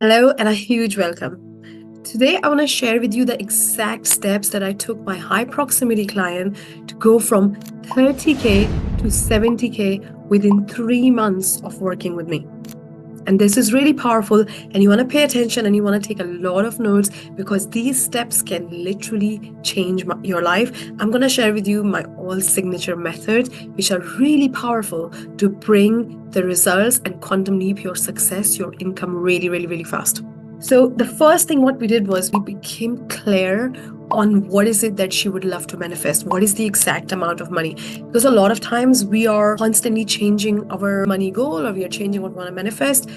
Hello and a huge welcome. Today, I want to share with you the exact steps that I took my high proximity client to go from 30K to 70K within 3 months of working with me. And this is really powerful, and you want to pay attention and you want to take a lot of notes because these steps can literally change your life. I'm going to share with you my all signature methods, which are really powerful to bring the results and quantum leap your success, your income really, really, really fast. So the first thing what we did was we became clear on what is it that she would love to manifest. What is the exact amount of money? Because a lot of times we are constantly changing our money goal or we are changing what we want to manifest.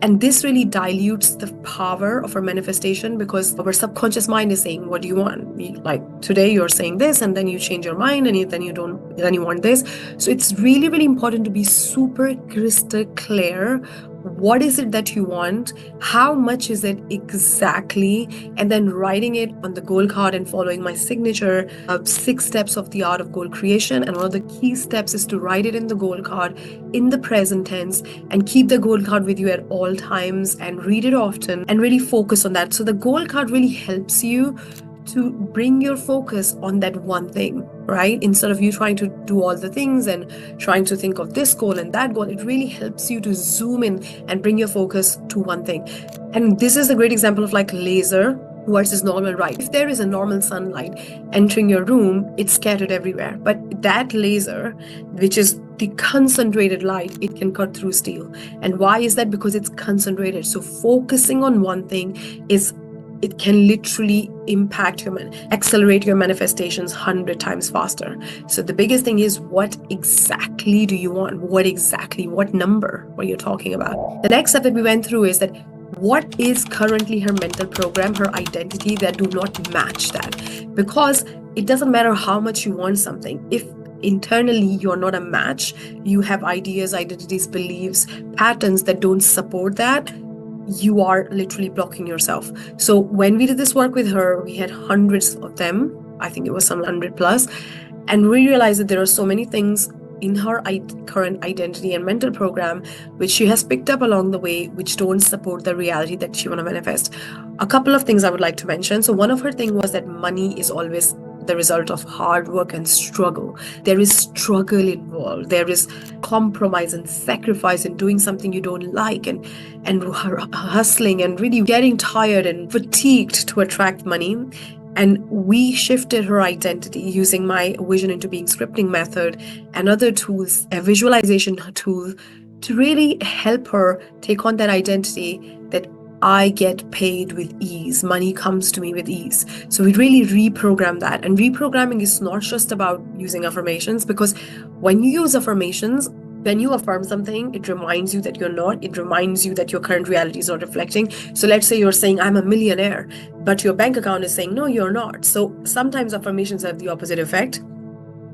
And this really dilutes the power of our manifestation because our subconscious mind is saying, what do you want? Like today you're saying this and then you change your mind and then you want this. So it's really, really important to be super crystal clear. What is it that you want? How much is it exactly? And then writing it on the goal card and following my signature 6 steps of the art of goal creation. And one of the key steps is to write it in the goal card in the present tense and keep the goal card with you at all times and read it often and really focus on that. So the goal card really helps you to bring your focus on that one thing, right? Instead of you trying to do all the things and trying to think of this goal and that goal, it really helps you to zoom in and bring your focus to one thing. And this is a great example of like laser versus normal light. If there is a normal sunlight entering your room, it's scattered everywhere. But that laser, which is the concentrated light, it can cut through steel. And why is that? Because it's concentrated. So focusing on one thing it can literally accelerate your manifestations 100 times faster. So the biggest thing is, what exactly do you want? What number were you talking about? The next step that we went through is that what is currently her mental program, her identity that do not match that? Because it doesn't matter how much you want something. If internally you're not a match, you have ideas, identities, beliefs, patterns that don't support that, you are literally blocking yourself. So when we did this work with her, we had hundreds of them. I think it was some 100 plus. And we realized that there are so many things in her current identity and mental program, which she has picked up along the way, which don't support the reality that she want to manifest. A couple of things I would like to mention. So one of her thing was that money is always the result of hard work and struggle. There is struggle involved. There is compromise and sacrifice in doing something you don't like and hustling and really getting tired and fatigued to attract money. And we shifted her identity using my vision into being scripting method and other tools, a visualization tool, to really help her take on that identity that I get paid with ease. Money comes to me with ease. So we really reprogram that. And reprogramming is not just about using affirmations, because when you use affirmations, when you affirm something, it reminds you that you're not. It reminds you that your current reality is not reflecting. So let's say you're saying, I'm a millionaire, but your bank account is saying, no, you're not. So sometimes affirmations have the opposite effect.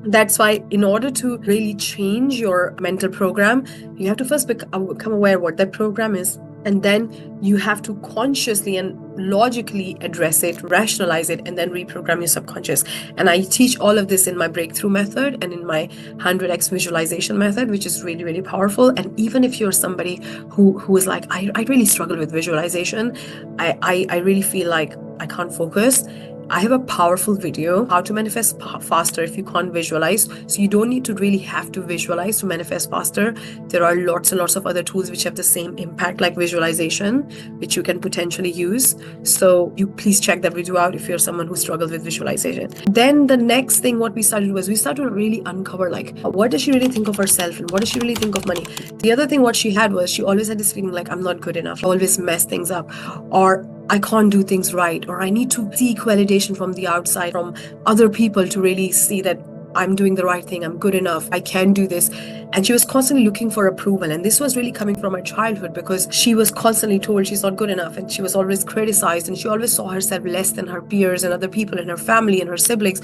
That's why in order to really change your mental program, you have to first become aware what that program is. And then you have to consciously and logically address it, rationalize it, and then reprogram your subconscious. And I teach all of this in my breakthrough method and in my 100x visualization method, which is really, really powerful. And even if you're somebody who is like, I really struggle with visualization, I really feel like I can't focus, I have a powerful video, how to manifest faster if you can't visualize. So you don't need to really have to visualize to manifest faster. There are lots and lots of other tools which have the same impact like visualization, which you can potentially use. So you please check that video out if you're someone who struggles with visualization. Then the next thing what we started to really uncover, like, what does she really think of herself and what does she really think of money? The other thing what she had was she always had this feeling like, I'm not good enough. I always mess things up, or I can't do things right, or I need to seek validation from the outside, from other people to really see that I'm doing the right thing, I'm good enough, I can do this. And she was constantly looking for approval. And this was really coming from her childhood because she was constantly told she's not good enough, and she was always criticized, and she always saw herself less than her peers and other people in her family and her siblings.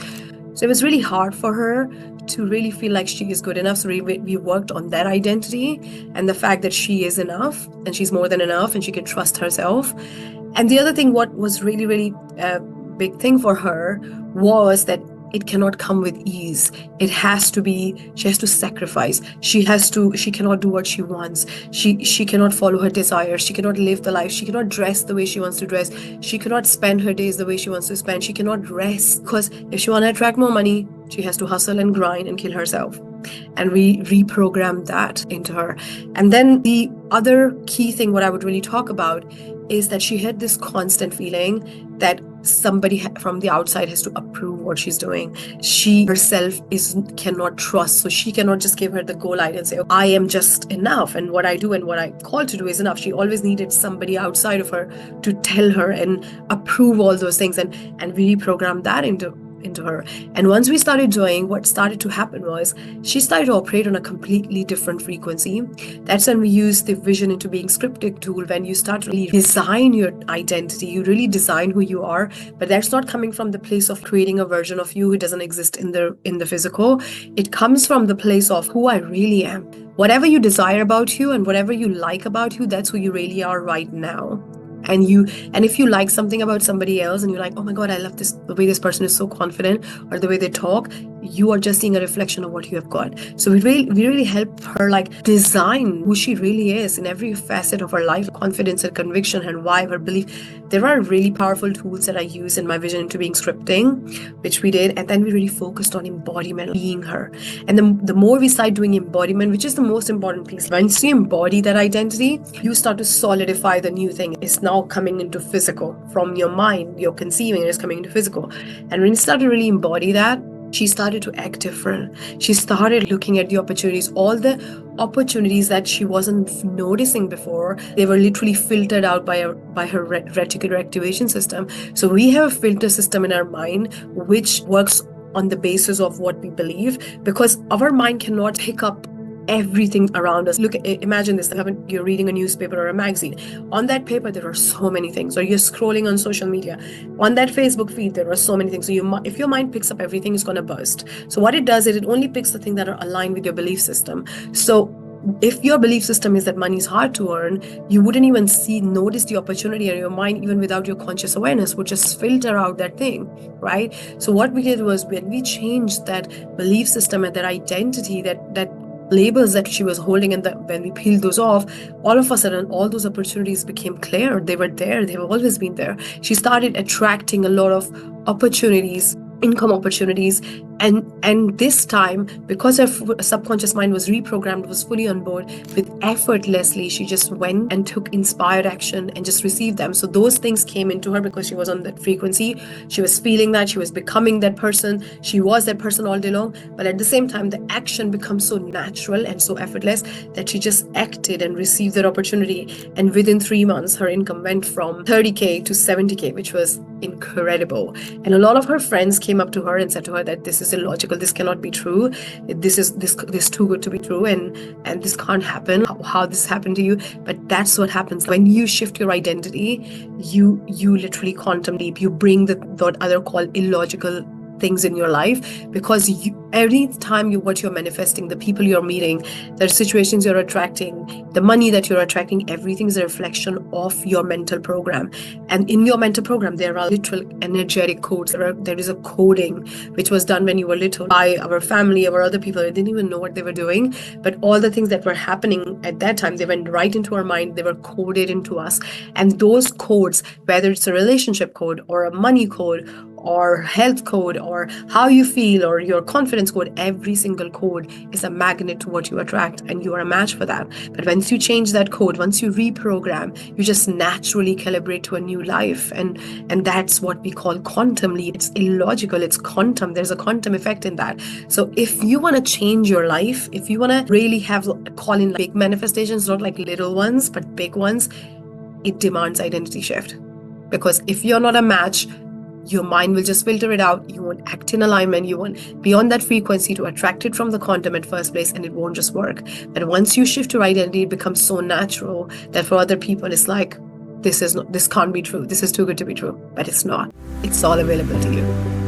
So it was really hard for her to really feel like she is good enough. So we worked on that identity and the fact that she is enough and she's more than enough and she can trust herself. And the other thing, what was really, really a big thing for her was that it cannot come with ease. It has to be, she has to sacrifice. She cannot do what she wants. She cannot follow her desires. She cannot live the life. She cannot dress the way she wants to dress. She cannot spend her days the way she wants to spend. She cannot rest, because if she wants to attract more money, she has to hustle and grind and kill herself. And we reprogram that into her. And then the other key thing, what I would really talk about, is that she had this constant feeling that somebody from the outside has to approve what she's doing. She herself cannot trust, so she cannot just give her the go light and say, oh, I am just enough, and what I do and what I call to do is enough. She always needed somebody outside of her to tell her and approve all those things, and we reprogrammed that into her. And once we started doing, what started to happen was she started to operate on a completely different frequency. That's when we use the vision into being scripted tool. When you start to really design your identity, you really design who you are, but that's not coming from the place of creating a version of you who doesn't exist in the physical. It comes from the place of who I really am. Whatever you desire about you and whatever you like about you, that's who you really are right now. And if you like something about somebody else and you're like, oh my God, I love this, the way this person is so confident, or the way they talk, you are just seeing a reflection of what you have got. So we really help her like design who she really is in every facet of her life, confidence and conviction, her why, her belief. There are really powerful tools that I use in my vision into being scripting, which we did. And then we really focused on embodiment, being her. And the more we start doing embodiment, which is the most important piece, once you embody that identity, you start to solidify the new thing. It's now coming into physical from your mind. You're conceiving, it is coming into physical. And when you start to really embody that, she started to act different. She started looking at the opportunities, all the opportunities that she wasn't noticing before. They were literally filtered out by her reticular activation system. So we have a filter system in our mind which works on the basis of what we believe, because our mind cannot pick up everything around us. Look, imagine this: you're reading a newspaper or a magazine. On that paper, there are so many things. Or you're scrolling on social media. On that Facebook feed, there are so many things. So if your mind picks up everything, it's going to burst. So what it does is it only picks the things that are aligned with your belief system. So if your belief system is that money is hard to earn, you wouldn't even notice the opportunity, and your mind, even without your conscious awareness, would just filter out that thing, right? So what we did was, when we changed that belief system and that identity, that labels that she was holding, and that when we peeled those off, all of a sudden all those opportunities became clear. They were there. They've always been there. She started attracting a lot of opportunities, income opportunities, and this time, because her subconscious mind was reprogrammed, was fully on board, with effortlessly she just went and took inspired action and just received them. So those things came into her because she was on that frequency. She was feeling that, she was becoming that person. She was that person all day long, but at the same time the action becomes so natural and so effortless that she just acted and received that opportunity. And within 3 months her income went from 30K to 70K, which was incredible. And a lot of her friends came up to her and said to her that this is illogical, this cannot be true, this is too good to be true, and this can't happen. How this happened to you? But that's what happens when you shift your identity. You literally quantum leap. You bring what other call illogical things in your life, because every time what you're manifesting, the people you're meeting, the situations you're attracting, the money that you're attracting, everything is a reflection of your mental program. And in your mental program, there are literal energetic codes. There is a coding which was done when you were little by our family, our other people. They didn't even know what they were doing, but all the things that were happening at that time, they went right into our mind. They were coded into us. And those codes, whether it's a relationship code or a money code or health code or how you feel or your confidence code, every single code is a magnet to what you attract, and you are a match for that. But once you change that code, once you reprogram, you just naturally calibrate to a new life, and that's what we call quantum leap. It's illogical, it's quantum. There's a quantum effect in that. So if you want to change your life, if you want to really have call in big manifestations, not like little ones but big ones, it demands identity shift. Because if you're not a match, your mind will just filter it out. You won't act in alignment. You won't be on that frequency to attract it from the quantum at first place, and it won't just work. But once you shift your identity, it becomes so natural that for other people, it's like, this can't be true. This is too good to be true. But it's not. It's all available to you.